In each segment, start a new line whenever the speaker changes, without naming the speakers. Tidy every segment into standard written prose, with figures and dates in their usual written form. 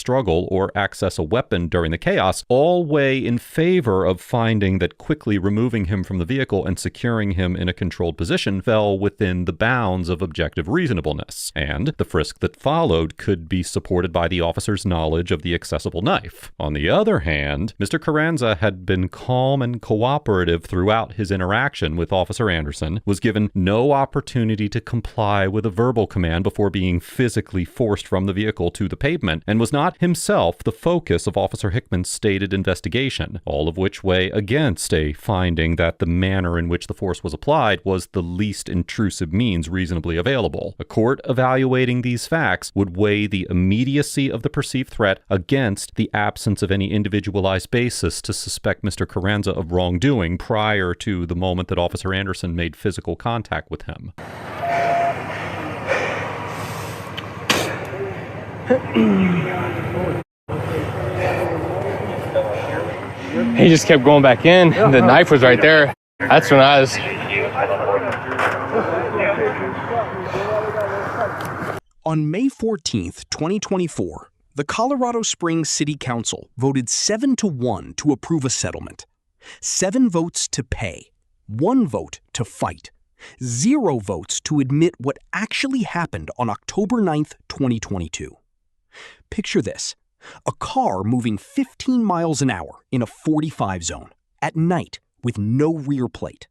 struggle or access a weapon during the chaos all weigh in favor of finding that quickly removing him from the vehicle and securing him in a controlled position fell within the bounds of objective reasonableness, and the frisk that followed could be supported by the officer's knowledge of the accessible knife. On the other hand, Mr. Carranza had been calm and cooperative throughout his interaction with Officer Anderson, was given no opportunity to comply with a verbal command before being physically forced from the vehicle to the pavement, and was not himself the focus of Officer Hickman's stated investigation, all of which weigh against a finding that the manner in which the force was applied was the least intrusive means reasonably available. A court evaluating these facts would weigh the immediacy of the perceived threat against the absence of any individualized basis to suspect Mr. Carranza of wrongdoing prior to the moment that Officer Anderson made physical contact with him.
He just kept going back in. The knife was right there. That's when I was...
On May 14th, 2024, the Colorado Springs City Council voted 7-1 to approve a settlement. 7 votes to pay, 1 vote to fight, 0 votes to admit what actually happened on October 9th, 2022. Picture this: a car moving 15 miles an hour in a 45 zone at night with no rear plate.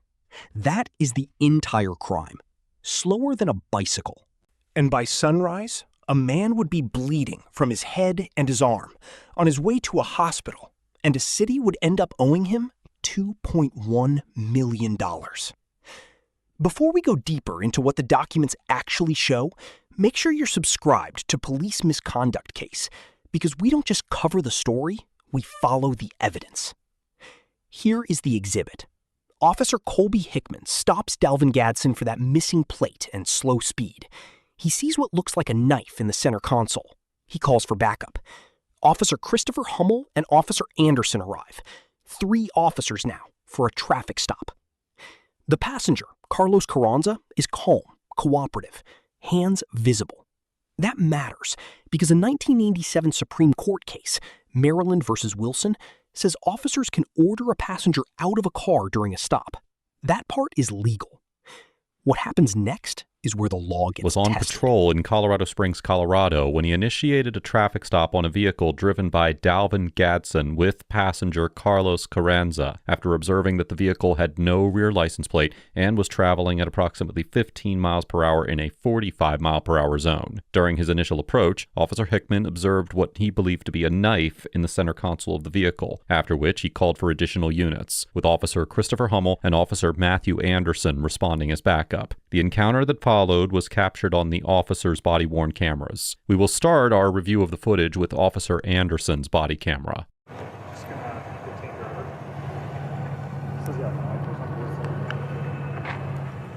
That is the entire crime. Slower than a bicycle. And by sunrise, a man would be bleeding from his head and his arm on his way to a hospital, and a city would end up owing him $2.1 million. Before we go deeper into what the documents actually show, make sure you're subscribed to Police Misconduct Case, because we don't just cover the story, we follow the evidence. Here is the exhibit. Officer Colby Hickman stops Dalvin Gadsden for that missing plate and slow speed. He sees what looks like a knife in the center console. He calls for backup. Officer Christopher Hummel and Officer Anderson arrive. 3 officers now for a traffic stop. The passenger, Carlos Carranza, is calm, cooperative, hands visible. That matters because a 1987 Supreme Court case, Maryland versus Wilson, says officers can order a passenger out of a car during a stop. That part is legal. What happens next is where the law gets
was on
tested.
Patrol in Colorado Springs, Colorado, when he initiated a traffic stop on a vehicle driven by Dalvin Gadsden with passenger Carlos Carranza after observing that the vehicle had no rear license plate and was traveling at approximately 15 miles per hour in a 45 mile per hour zone. During his initial approach, Officer Hickman observed what he believed to be a knife in the center console of the vehicle, after which he called for additional units, with Officer Christopher Hummel and Officer Matthew Anderson responding as backup. The encounter that followed was captured on the officer's body-worn cameras. We will start our review of the footage with Officer Anderson's body camera.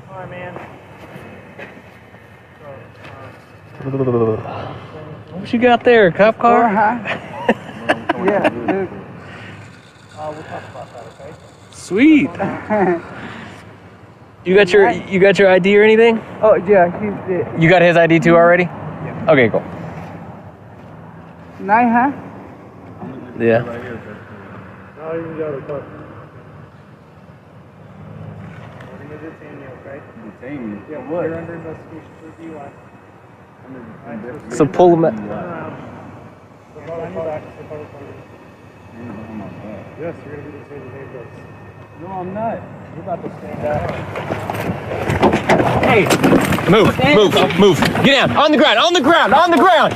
Alright, man.
What you got there, cop car?
Yeah, dude. We'll talk about that, okay?
Sweet. You got your ID or anything?
Oh, yeah, he's...
You got his ID too already?
Yeah.
Okay, cool.
Night, huh?
Yeah.
No, you can go to the car. We're going to detain you, okay?
Detain me?
Yeah,
What?
you're under investigation for DUI.
So pull him out.
Turn around. Put on your back. Yes, you're going to be detained in handcuffs.
No, I'm not.
You're about to stand down.
Hey, move. Get down. On the ground.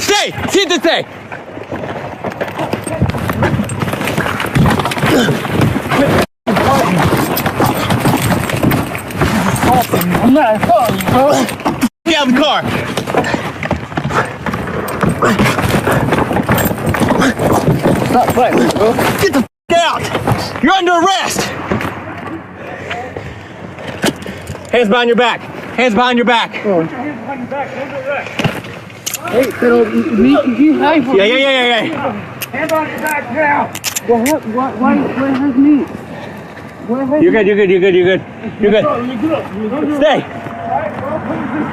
Stay. Sit to stay.
I'm not calling you, bro.
Get out of the car.
Stop fighting, bro.
Get the out. You're under arrest. Hands behind your back.
Oh. Hands behind your back. Don't go back. Hey, pero you hide from me.
Yeah.
Hands on your back now. Why has me?
You're good.
Let me get up.
Stay.
Alright, bro, what is this?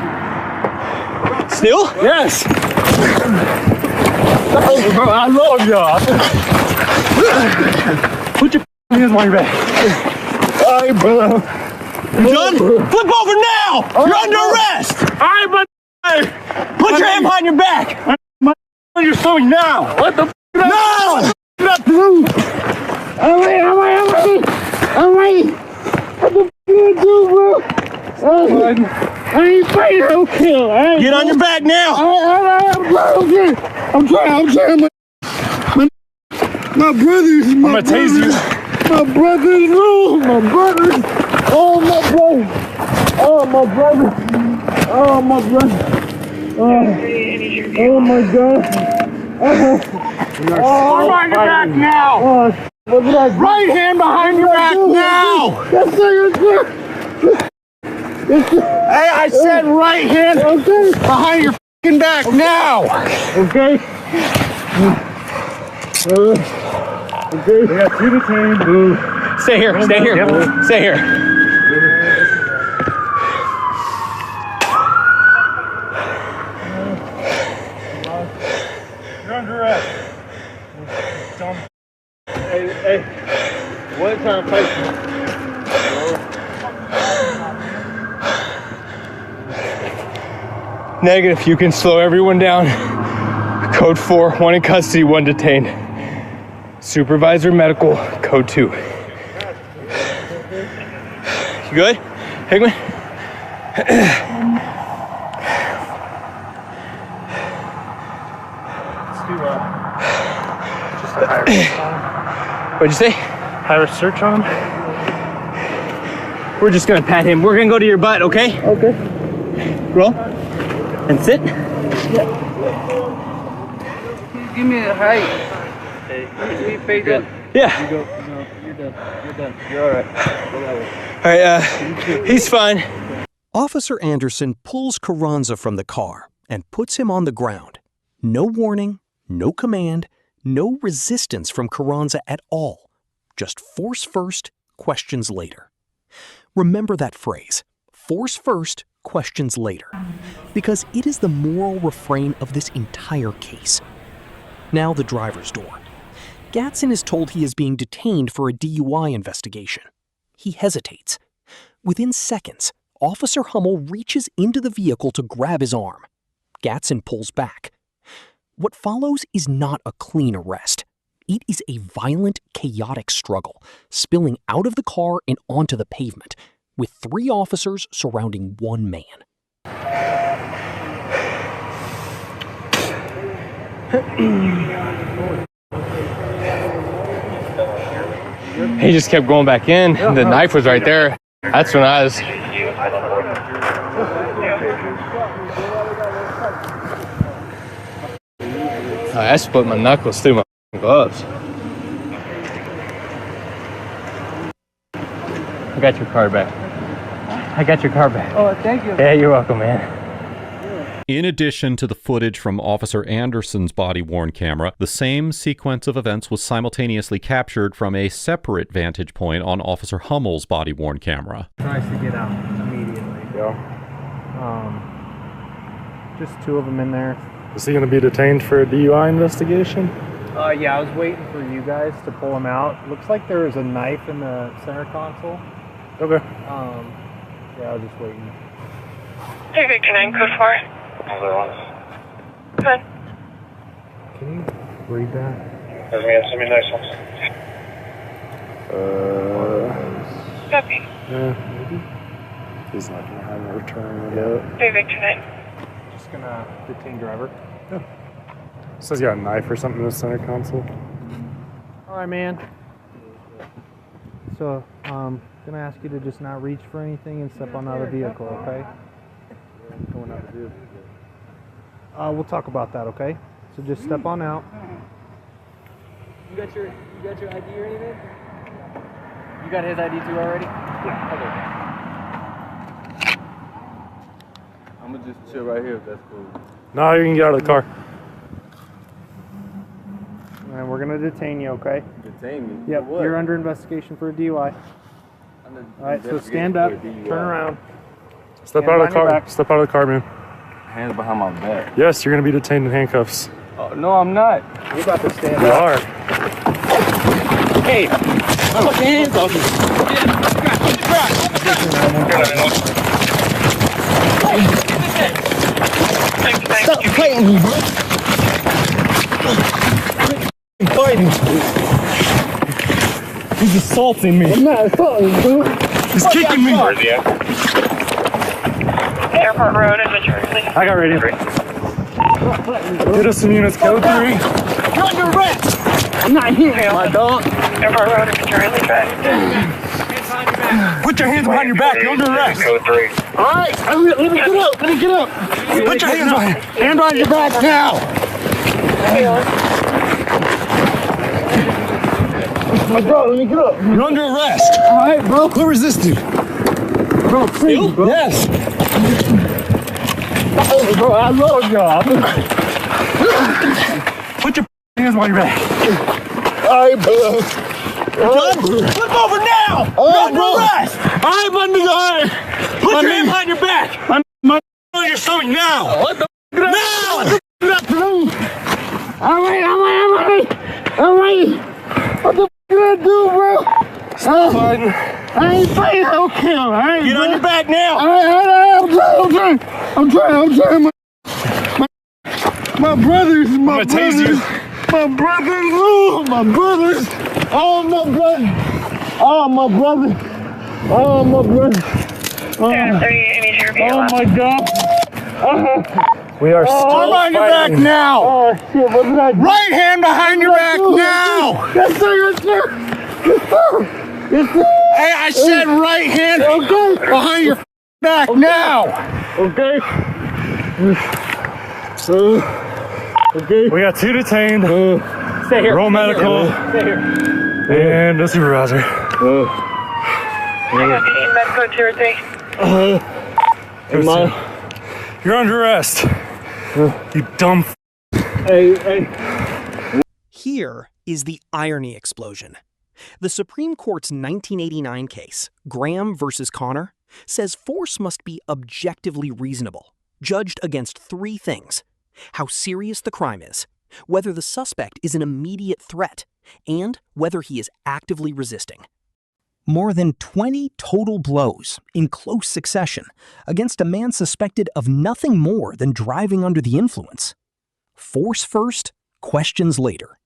Still?
Yes. Bro, I love y'all. Put your hands on your back. All right, bro.
You done? Flip over now! You're under arrest!
All right, but
Put your hand behind your back!
you're showing now. What the?
No!
Not do. All right. What the you do, bro? I ain't fighting no kill.
Get on your back now!
I'm trying. My brothers.
I'm gonna tase you.
My brothers, no. My brothers. Oh, my brother. Oh, my brother. Oh, my brother. Oh my God.
Behind your back now!
Right hand behind your back now! Yes, sir.
Hey, I said right hand behind your fucking back now!
Okay. Okay. We got 2 detained. Boo.
Stay here. Stay here.
You're under arrest. Hey. What kind of fight?
Negative, you can slow everyone down. Code 4, 1 in custody, 1 detained. Supervisor medical, code 2. You good, Hickman? What'd you say?
Have a search on him?
We're just gonna pat him. We're gonna go to your butt, okay?
Okay.
Roll. And sit.
Give me a height. We paid up.
Yeah.
You go. No, you're done. You're all right. Go that way.
All right, he's fine.
Officer Anderson pulls Carranza from the car and puts him on the ground. No warning, no command, no resistance from Carranza at all. Just force first, questions later. Remember that phrase, force first, questions later, because it is the moral refrain of this entire case. Now the driver's door. Gatson is told he is being detained for a DUI investigation. He hesitates. Within seconds, Officer Hummel reaches into the vehicle to grab his arm. Gatson pulls back. What follows is not a clean arrest. It is a violent, chaotic struggle, spilling out of the car and onto the pavement, with 3 officers surrounding 1 man.
He just kept going back in. The knife was right there. That's when I was... I split my knuckles through my gloves. I got your car back.
Oh, thank you.
Yeah, you're welcome, man.
In addition to the footage from Officer Anderson's body-worn camera, the same sequence of events was simultaneously captured from a separate vantage point on Officer Hummel's body-worn camera.
Tries to get out immediately.
Yeah.
Just 2 of them in there.
Is he going to be detained for a DUI investigation?
Yeah, I was waiting for you guys to pull him out. Looks like there was a knife in the center console.
Okay.
Yeah, I was just waiting.
Hey, Victor 9, code 4. Good.
Can you read that?
Copy.
Maybe. He's not going to have a return with that.
Hey, Victor 9.
Just gonna detain driver.
Says he got a knife or something in the center console.
All right, man. So, gonna ask you to just not reach for anything and step on out of the vehicle, okay?
Going out to do.
We'll talk about that, okay? So just step on out.
You got your ID or anything? You got his ID too already? Yeah. Okay. I'm gonna just chill right here if that's cool.
No, you can get out of the car.
And we're gonna detain you, okay?
Detain me?
Yep,
For what?
you're under investigation for a DUI.
Under
All right, so
investigation
stand
for
up,
a DUI.
turn around.
Step
Stand
out of the
behind your
car.
back.
Step out of the car, man.
Hands behind my back.
Yes, you're gonna be detained in handcuffs.
Oh, no, I'm not.
You're about to stand
You
up.
are.
Hey, put your hands off me. Stop fighting me, bro. Fighting.
He's assaulting me.
I'm not assaulting you, bro.
He's kicking me.
Airport Road, Adventure, please.
I got ready. Get us some units, code 3.
You're under arrest. I'm not here, my dog.
Airport Road, Adventure, please.
Put your hands behind your back. You're under arrest.
Code 3.
All right, let me get up. Let me get up.
Put your hands behind your back now.
My bro, let me get up.
You're under arrest.
All right, bro.
Who resisted you?
Bro, please, bro.
Yes.
Oh, bro, I love y'all.
Put your hands behind your back.
All right, bro.
Flip over now. You're under arrest.
I'm under the
Put your hand behind your back.
my
On your stomach now.
what the
Now.
All right. What the did I do, bro?
Stop fighting.
I ain't fighting. Okay, all right.
Get on your back now.
All right. I'm trying. My brothers.
gonna tase you.
My brothers. Oh, my brothers. Oh, my brother. Oh, my brother. Oh, my brother.
30, I need you to repeat
Oh,
last.
my God.
We are still
I'm on your back
fighting.
now. Oh, shit. What did I do?
Right hand behind your back now.
Yes, sir.
Hey, I said right hand
Okay.
behind your back now.
Okay. Okay.
We got 2 detained.
Stay here.
Roll medical.
Stay here.
And the supervisor.
I got the med code 2 or 3.
You're under arrest. You dumb.
Hey.
Here is the irony explosion. The Supreme Court's 1989 case, Graham versus Connor, says force must be objectively reasonable, judged against 3 things: how serious the crime is, whether the suspect is an immediate threat, and whether he is actively resisting. More than 20 total blows in close succession against a man suspected of nothing more than driving under the influence. Force first, questions later.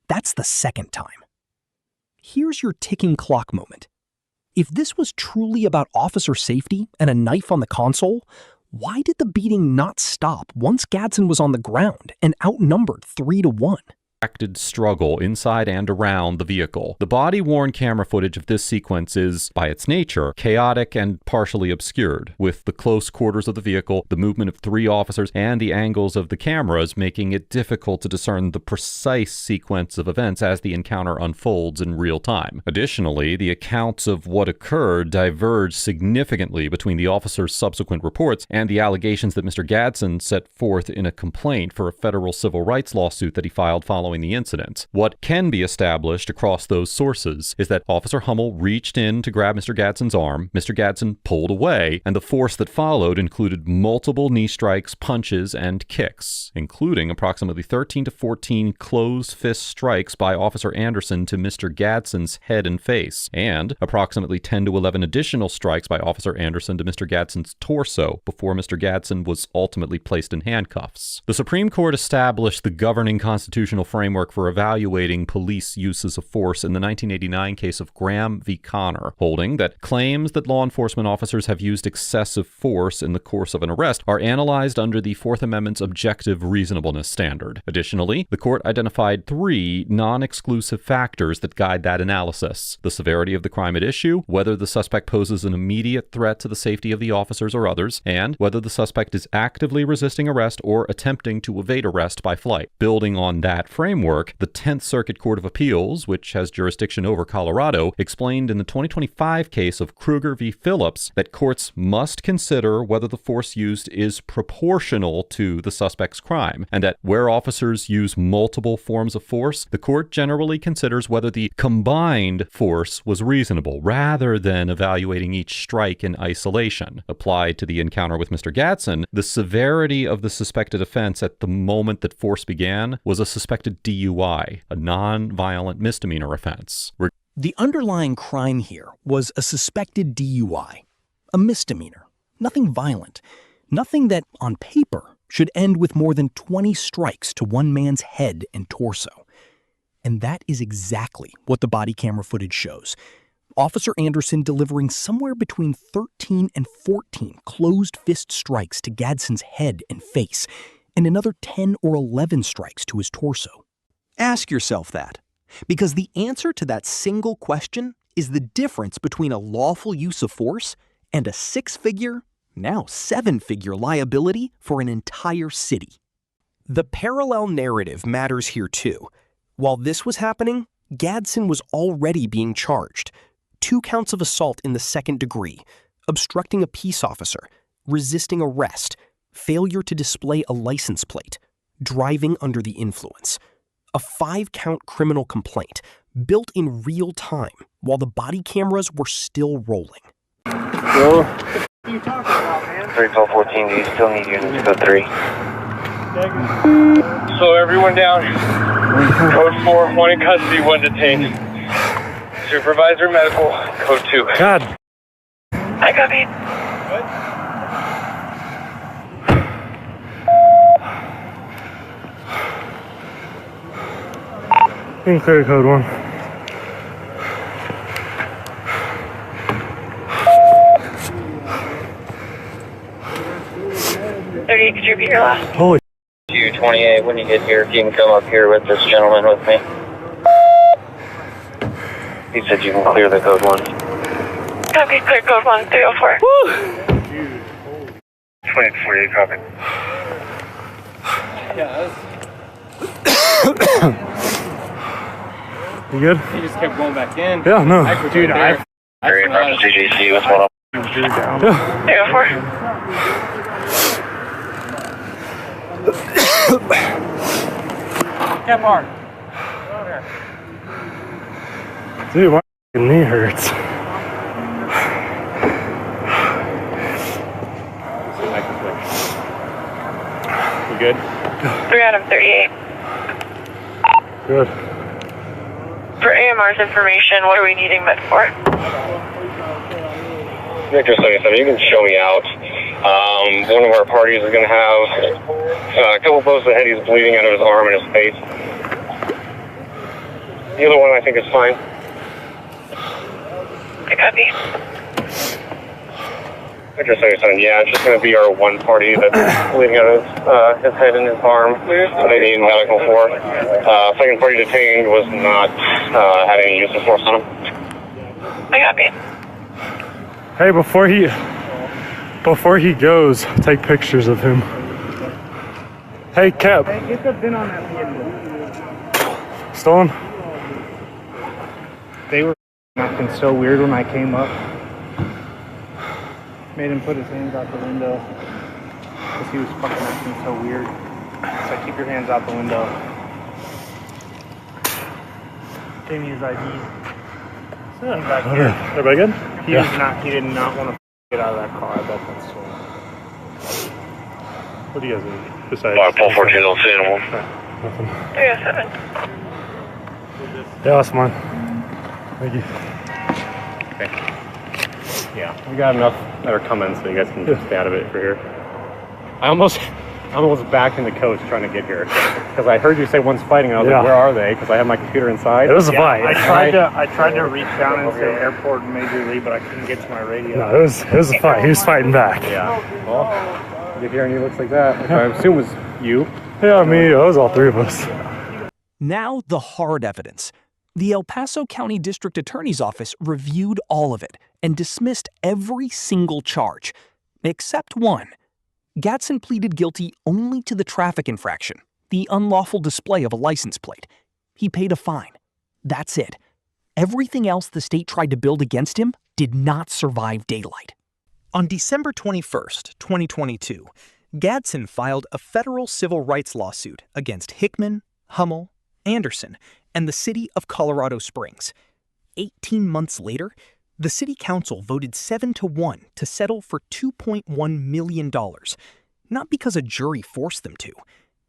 That's the second time. Here's your ticking clock moment. If this was truly about officer safety and a knife on the console, why did the beating not stop once Gadsden was on the ground and outnumbered 3-1?
Acted struggle inside and around the vehicle. The body-worn camera footage of this sequence is, by its nature, chaotic and partially obscured, with the close quarters of the vehicle, the movement of 3 officers, and the angles of the cameras making it difficult to discern the precise sequence of events as the encounter unfolds in real time. Additionally, the accounts of what occurred diverge significantly between the officers' subsequent reports and the allegations that Mr. Gadsden set forth in a complaint for a federal civil rights lawsuit that he filed following the incident. What can be established across those sources is that Officer Hummel reached in to grab Mr. Gadsden's arm, Mr. Gadsden pulled away, and the force that followed included multiple knee strikes, punches, and kicks, including approximately 13 to 14 closed fist strikes by Officer Anderson to Mr. Gadsden's head and face, and approximately 10 to 11 additional strikes by Officer Anderson to Mr. Gadsden's torso before Mr. Gadsden was ultimately placed in handcuffs. The Supreme Court established the governing constitutional framework for evaluating police uses of force in the 1989 case of Graham v. Connor, holding that claims that law enforcement officers have used excessive force in the course of an arrest are analyzed under the Fourth Amendment's objective reasonableness standard. Additionally, the court identified 3 non-exclusive factors that guide that analysis: the severity of the crime at issue, whether the suspect poses an immediate threat to the safety of the officers or others, and whether the suspect is actively resisting arrest or attempting to evade arrest by flight. Building on that framework, framework, the 10th Circuit Court of Appeals, which has jurisdiction over Colorado, explained in the 2025 case of Kruger v. Phillips that courts must consider whether the force used is proportional to the suspect's crime, and that where officers use multiple forms of force, the court generally considers whether the combined force was reasonable, rather than evaluating each strike in isolation. Applied to the encounter with Mr. Gadsden, the severity of the suspected offense at the moment that force began was a suspected DUI, a non-violent misdemeanor offense.
The underlying crime here was a suspected DUI, a misdemeanor, nothing violent, nothing that, on paper, should end with more than 20 strikes to one man's head and torso. And that is exactly what the body camera footage shows. Officer Anderson delivering somewhere between 13 and 14 closed fist strikes to Gadsden's head and face, and another 10 or 11 strikes to his torso. Ask yourself that, because the answer to that single question is the difference between a lawful use of force and a 6-figure, now 7-figure liability for an entire city. The parallel narrative matters here too. While this was happening, Gadsden was already being charged. 2 counts of assault in the 2nd degree, obstructing a peace officer, resisting arrest, failure to display a license plate, driving under the influence. A 5-count criminal complaint built in real time while the body cameras were still rolling.
Hello?
31214, do you still need units code 3?
Slow everyone down. Code 4, 1 in custody, 1 detained. Supervisor medical, code 2.
God.
I copy.
In clear code 1.
Could you repeat your last?
Holy
228, when you get here, if you can come up here with this gentleman with me. He said you can clear the code 1.
Copy, clear code 1, 304.
2848, copy.
You good?
He just kept going back in.
Yeah, no.
Dude,
Area from CGC, what's going on?
304.
Cap hard.
Dude, my knee hurts.
You good?
3 out of 38.
Good.
For AMR's information, what are we needing med for?
Victor 77, you can show me out. One of our parties is going to have a couple blows to the head. He's bleeding out of his arm and his face. The other one I think is fine.
I copy.
Victor 77, yeah, it's just going to be our one party that's bleeding out of his head and his arm. They need medical for. Second party detained was not had any use of force on him.
I copy.
Hey, before he goes, take pictures of him. Hey, Cap.
Hey, get the bin on that vehicle.
Stolen?
They were acting so weird when I came up. Made him put his hands out the window because he was fucking acting so weird. So keep your hands out the window. Gave me his ID.
Everybody good?
He did not want to get out of that car. I bet that's stolen.
What do you guys need? Besides,
Pull 14 on animal.
307.
Yeah, that's mine. Thank you.
Yeah, we got enough that are coming, so you guys can stay out of it for here. I almost backed into coach trying to get here because I heard you say one's fighting. And I was like, where are they? Because I have my computer inside.
It was a fight.
I tried to reach down and say airport and Major League, but I couldn't get to my radio.
No, it was a fight. He was fighting back.
Yeah. Well, you get here and he looks like that, which I assume was you.
Yeah, me. It was all three of us.
Now the hard evidence. The El Paso County District Attorney's Office reviewed all of it and dismissed every single charge, except one. Gadsden pleaded guilty only to the traffic infraction, the unlawful display of a license plate. He paid a fine. That's it. Everything else the state tried to build against him did not survive daylight. On December 21st, 2022, Gadsden filed a federal civil rights lawsuit against Hickman, Hummel, Anderson, and the city of Colorado Springs. 18 months later, the city council voted 7-1 to settle for $2.1 million. Not because a jury forced them to,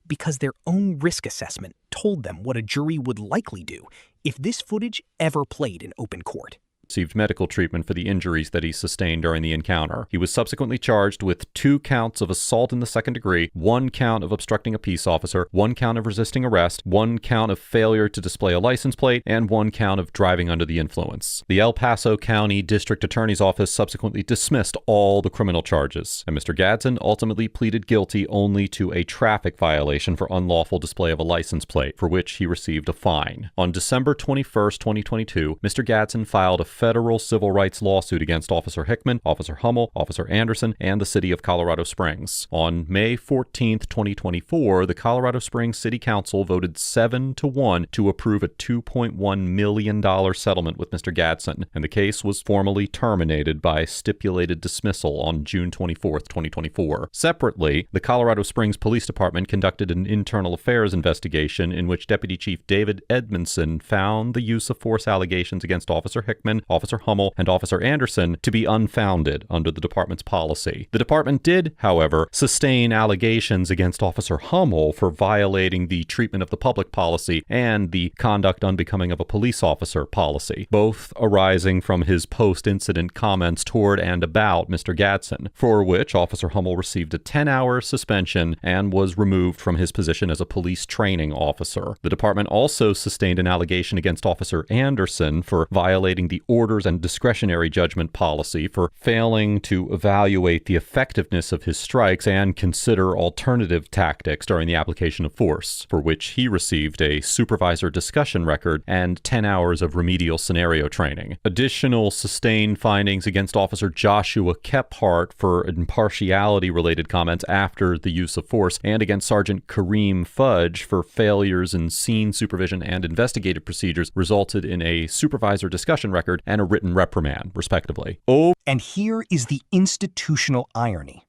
because their own risk assessment told them what a jury would likely do if this footage ever played in open court.
Received medical treatment for the injuries that he sustained during the encounter. He was subsequently charged with 2 counts of assault in the second degree, 1 count of obstructing a peace officer, 1 count of resisting arrest, 1 count of failure to display a license plate, and 1 count of driving under the influence. The El Paso County District Attorney's Office subsequently dismissed all the criminal charges, and Mr. Gadsden ultimately pleaded guilty only to a traffic violation for unlawful display of a license plate, for which he received a fine. On December 21st, 2022, Mr. Gadsden filed a federal civil rights lawsuit against Officer Hickman, Officer Hummel, Officer Anderson, and the city of Colorado Springs. On May 14th, 2024, the Colorado Springs City Council voted 7-1 to approve a $2.1 million settlement with Mr. Gadsden, and the case was formally terminated by stipulated dismissal on June 24th, 2024. Separately, the Colorado Springs Police Department conducted an internal affairs investigation in which Deputy Chief David Edmondson found the use of force allegations against Officer Hickman, Officer Hummel, and Officer Anderson to be unfounded under the department's policy. The department did, however, sustain allegations against Officer Hummel for violating the treatment of the public policy and the conduct unbecoming of a police officer policy, both arising from his post-incident comments toward and about Mr. Gadsden, for which Officer Hummel received a 10-hour suspension and was removed from his position as a police training officer. The department also sustained an allegation against Officer Anderson for violating the orders and discretionary judgment policy, for failing to evaluate the effectiveness of his strikes and consider alternative tactics during the application of force, for which he received a supervisor discussion record and 10 hours of remedial scenario training. Additional sustained findings against Officer Joshua Kephart for impartiality-related comments after the use of force, and against Sergeant Kareem Fudge for failures in scene supervision and investigative procedures, resulted in a supervisor discussion record and a written reprimand, respectively.
And here is the institutional irony.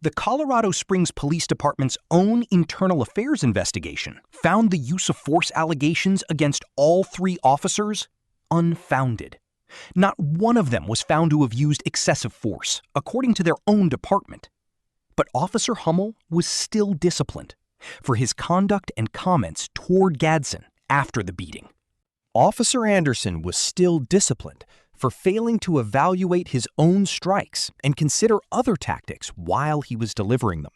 The Colorado Springs Police Department's own internal affairs investigation found the use of force allegations against all 3 officers unfounded. Not one of them was found to have used excessive force, according to their own department. But Officer Hummel was still disciplined for his conduct and comments toward Gadsden after the beating. Officer Anderson was still disciplined for failing to evaluate his own strikes and consider other tactics while he was delivering them.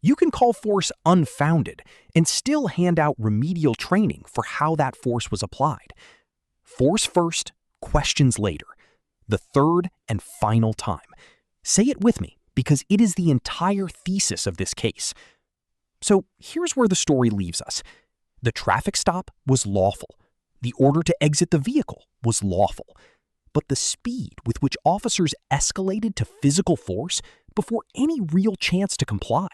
You can call force unfounded and still hand out remedial training for how that force was applied. Force first, questions later. The third and final time. Say it with me, because it is the entire thesis of this case. So here's where the story leaves us. The traffic stop was lawful. The order to exit the vehicle was lawful. But the speed with which officers escalated to physical force before any real chance to comply,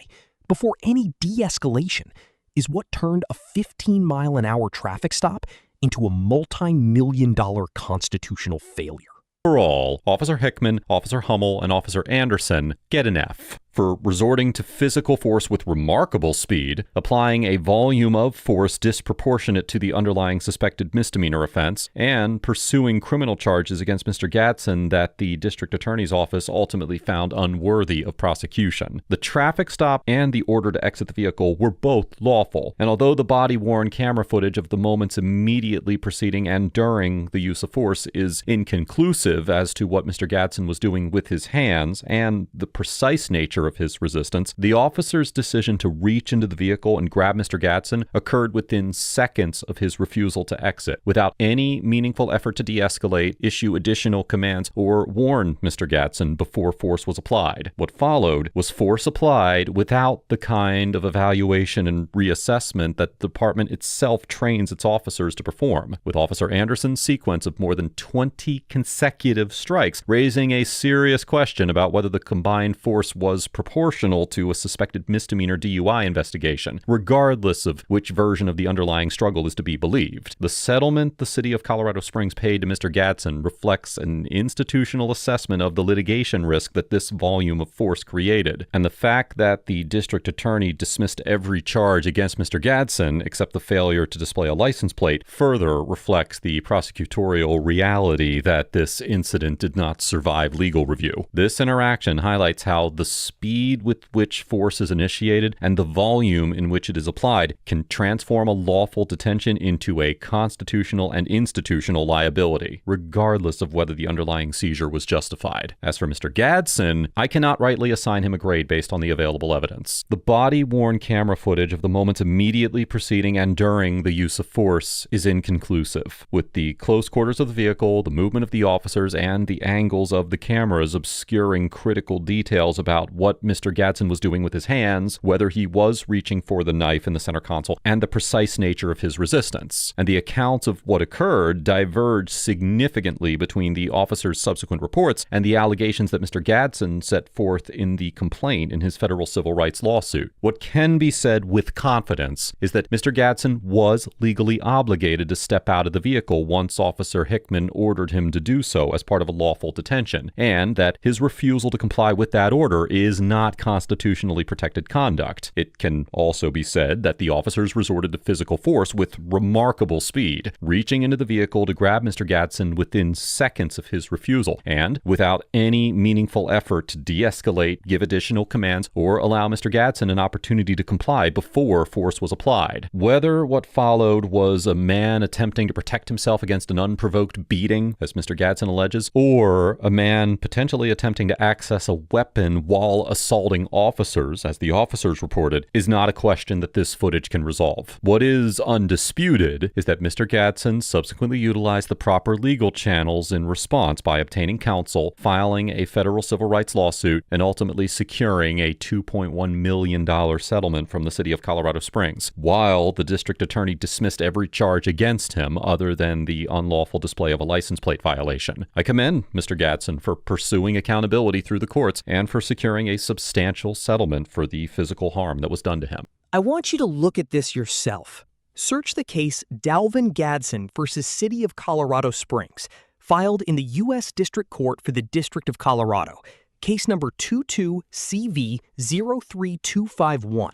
before any de-escalation, is what turned a 15-mile-an-hour traffic stop into a multi-million-dollar constitutional failure.
Overall, Officer Hickman, Officer Hummel, and Officer Anderson get an F for resorting to physical force with remarkable speed, applying a volume of force disproportionate to the underlying suspected misdemeanor offense, and pursuing criminal charges against Mr. Gadsden that the district attorney's office ultimately found unworthy of prosecution. The traffic stop and the order to exit the vehicle were both lawful, and although the body-worn camera footage of the moments immediately preceding and during the use of force is inconclusive as to what Mr. Gadsden was doing with his hands and the precise nature of his resistance, the officer's decision to reach into the vehicle and grab Mr. Gadsden occurred within seconds of his refusal to exit, without any meaningful effort to de-escalate, issue additional commands, or warn Mr. Gadsden before force was applied. What followed was force applied without the kind of evaluation and reassessment that the department itself trains its officers to perform, with Officer Anderson's sequence of more than 20 consecutive strikes raising a serious question about whether the combined force was proportional to a suspected misdemeanor DUI investigation, regardless of which version of the underlying struggle is to be believed. The settlement the city of Colorado Springs paid to Mr. Gadsden reflects an institutional assessment of the litigation risk that this volume of force created, and the fact that the district attorney dismissed every charge against Mr. Gadsden except the failure to display a license plate further reflects the prosecutorial reality that this incident did not survive legal review. This interaction highlights how the speed with which force is initiated and the volume in which it is applied can transform a lawful detention into a constitutional and institutional liability, regardless of whether the underlying seizure was justified. As for Mr. Gadsden, I cannot rightly assign him a grade based on the available evidence. The body-worn camera footage of the moments immediately preceding and during the use of force is inconclusive, with the close quarters of the vehicle, the movement of the officers, and the angles of the cameras obscuring critical details about what Mr. Gadsden was doing with his hands, whether he was reaching for the knife in the center console, and the precise nature of his resistance. And the accounts of what occurred diverged significantly between the officers' subsequent reports and the allegations that Mr. Gadsden set forth in the complaint in his federal civil rights lawsuit. What can be said with confidence is that Mr. Gadsden was legally obligated to step out of the vehicle once Officer Hickman ordered him to do so as part of a lawful detention, and that his refusal to comply with that order is not constitutionally protected conduct. It can also be said that the officers resorted to physical force with remarkable speed, reaching into the vehicle to grab Mr. Gadsden within seconds of his refusal, and without any meaningful effort to de-escalate, give additional commands, or allow Mr. Gadsden an opportunity to comply before force was applied. Whether what followed was a man attempting to protect himself against an unprovoked beating, as Mr. Gadsden alleges, or a man potentially attempting to access a weapon while assaulting officers, as the officers reported, is not a question that this footage can resolve. What is undisputed is that Mr. Gadsden subsequently utilized the proper legal channels in response by obtaining counsel, filing a federal civil rights lawsuit, and ultimately securing a $2.1 million settlement from the city of Colorado Springs, while the district attorney dismissed every charge against him other than the unlawful display of a license plate violation. I commend Mr. Gadsden for pursuing accountability through the courts and for securing a substantial settlement for the physical harm that was done to him.
I want you to look at this yourself. Search the case Dalvin Gadsden versus City of Colorado Springs, filed in the U.S. District Court for the District of Colorado, case number 22CV03251.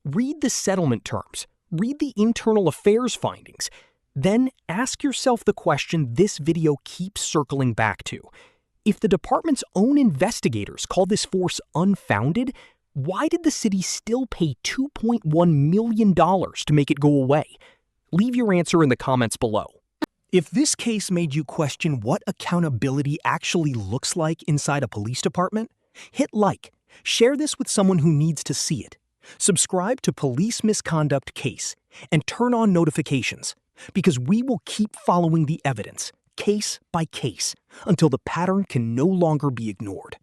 Read the settlement terms, read the internal affairs findings, then ask yourself the question this video keeps circling back to. If the department's own investigators call this force unfounded, why did the city still pay $2.1 million to make it go away? Leave your answer in the comments below. If this case made you question what accountability actually looks like inside a police department, hit like, share this with someone who needs to see it, subscribe to Police Misconduct Case, and turn on notifications, because we will keep following the evidence, case by case, until the pattern can no longer be ignored.